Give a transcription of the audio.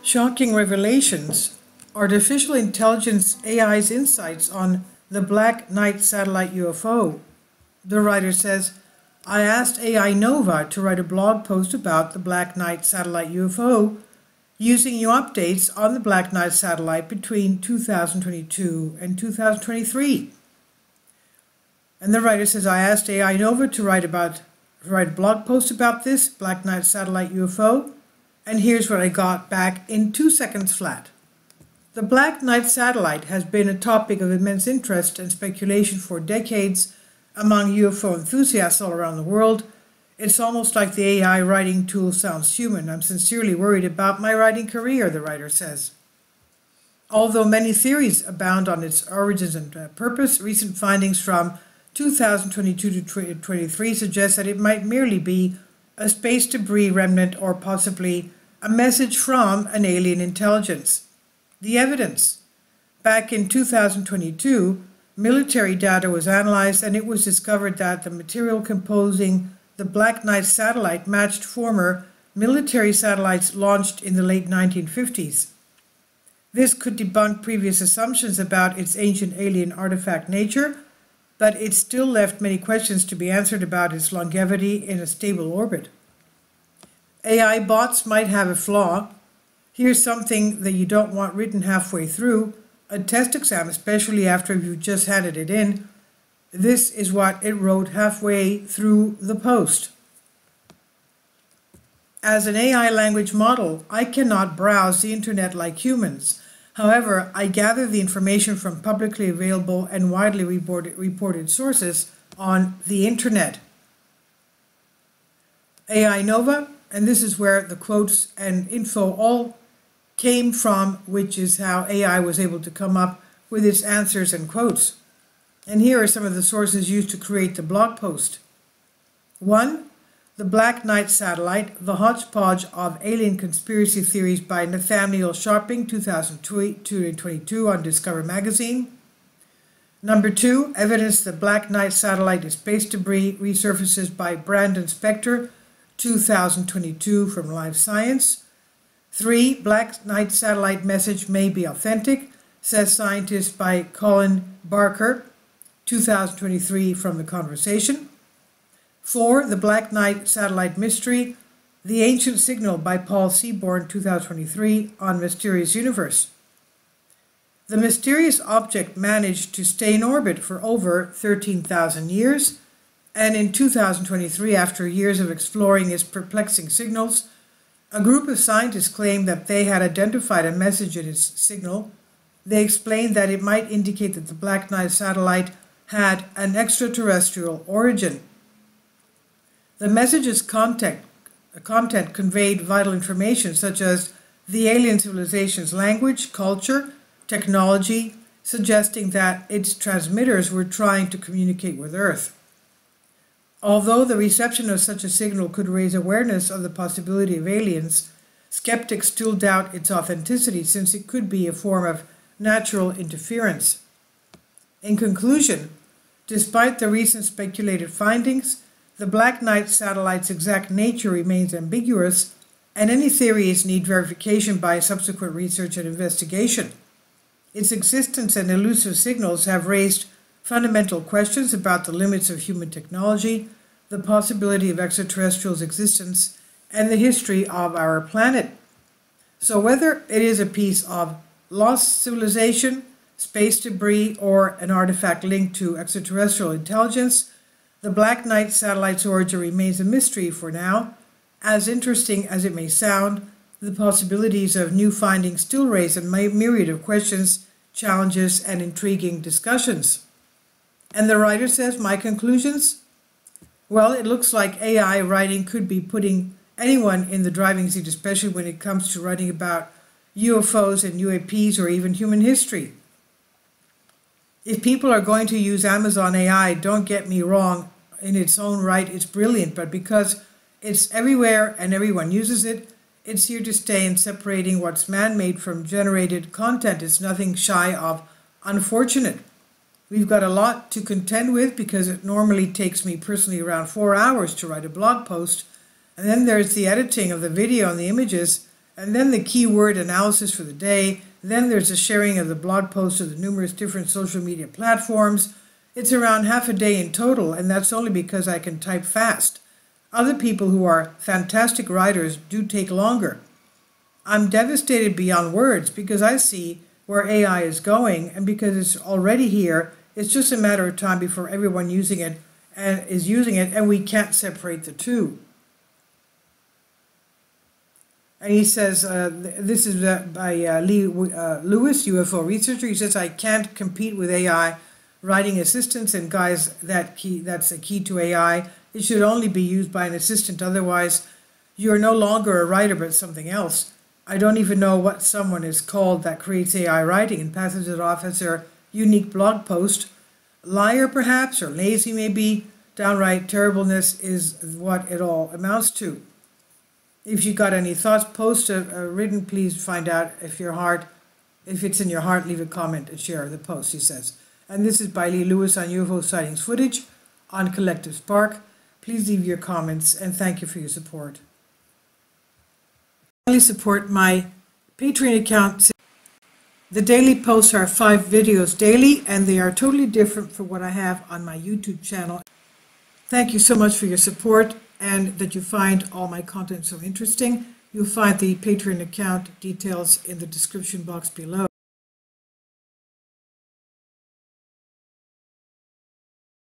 Shocking revelations. Artificial intelligence AI's insights on the Black Knight satellite UFO. The writer says, I asked AI Nova to write a blog post about the Black Knight satellite UFO using new updates on the Black Knight satellite between 2022 and 2023. And the writer says, I asked AI Nova to write a blog post about this Black Knight satellite UFO, and here's what I got back in 2 seconds flat. The Black Knight satellite has been a topic of immense interest and speculation for decades among UFO enthusiasts all around the world. It's almost like the AI writing tool sounds human. I'm sincerely worried about my writing career, the writer says. Although many theories abound on its origins and purpose, recent findings from 2022 to 2023 suggest that it might merely be a space debris remnant or possibly a message from an alien intelligence. The evidence. Back in 2022, military data was analyzed and it was discovered that the material composing the Black Knight satellite matched former military satellites launched in the late 1950s. This could debunk previous assumptions about its ancient alien artifact nature, but it still left many questions to be answered about its longevity in a stable orbit. AI bots might have a flaw. Here's something that you don't want written halfway through a test exam, especially after you've just handed it in. This is what it wrote halfway through the post. As an AI language model, I cannot browse the internet like humans. However, I gather the information from publicly available and widely reported sources on the internet. AI Nova, and this is where the quotes and info all came from, which is how AI was able to come up with its answers and quotes. And here are some of the sources used to create the blog post. 1. The Black Knight Satellite, the Hodgepodge of Alien Conspiracy Theories by Nathaniel Sharping, 2022 on Discover Magazine. Number 2, Evidence the Black Knight Satellite is Space Debris, resurfaces by Brandon Spector, 2022 from Live Science. 3, Black Knight Satellite Message may be authentic, says scientist by Colin Barker, 2023 from The Conversation. 4, The Black Knight Satellite Mystery, The Ancient Signal by Paul Seaborn, 2023 on Mysterious Universe. The mysterious object managed to stay in orbit for over 13,000 years, and in 2023, after years of exploring its perplexing signals, a group of scientists claimed that they had identified a message in its signal. They explained that it might indicate that the Black Knight satellite had an extraterrestrial origin. The message's content conveyed vital information such as the alien civilization's language, culture, technology, suggesting that its transmitters were trying to communicate with Earth. Although the reception of such a signal could raise awareness of the possibility of aliens, skeptics still doubt its authenticity since it could be a form of natural interference. In conclusion, despite the recent speculated findings, the Black Knight satellite's exact nature remains ambiguous, and any theories need verification by subsequent research and investigation. Its existence and elusive signals have raised fundamental questions about the limits of human technology, the possibility of extraterrestrials' existence, and the history of our planet. So whether it is a piece of lost civilization, space debris, or an artifact linked to extraterrestrial intelligence, the Black Knight satellite's origin remains a mystery for now. As interesting as it may sound, the possibilities of new findings still raise a myriad of questions, challenges, and intriguing discussions. And the writer says, my conclusions? Well, it looks like AI writing could be putting anyone in the driving seat, especially when it comes to writing about UFOs and UAPs or even human history. If people are going to use Amazon AI, don't get me wrong, in its own right, it's brilliant, but because it's everywhere and everyone uses it, it's here to stay, and separating what's man-made from generated content is nothing shy of unfortunate. We've got a lot to contend with because it normally takes me personally around 4 hours to write a blog post, and then there's the editing of the video and the images, and then the keyword analysis for the day. Then there's a sharing of the blog posts of the numerous different social media platforms. It's around half a day in total, and that's only because I can type fast. Other people who are fantastic writers do take longer. I'm devastated beyond words because I see where AI is going, and because it's already here, it's just a matter of time before everyone using it and we can't separate the two. And he says, this is by Lee Lewis, UFO researcher. He says, I can't compete with AI writing assistants, and guys, that's a key to AI. It should only be used by an assistant, otherwise you're no longer a writer but something else. I don't even know what someone is called that creates AI writing and passes it off as their unique blog post. Liar perhaps, or lazy maybe. Downright terribleness is what it all amounts to. If you got any thoughts, post a written, please find out if it's in your heart, leave a comment and share the post, he says. And this is by Lee Lewis on UFO sightings footage on Collective Spark. Please leave your comments and thank you for your support. Please support my Patreon account. The daily posts are 5 videos daily, and they are totally different from what I have on my YouTube channel. Thank you so much for your support and that you find all my content so interesting. You'll find the Patreon account details in the description box below.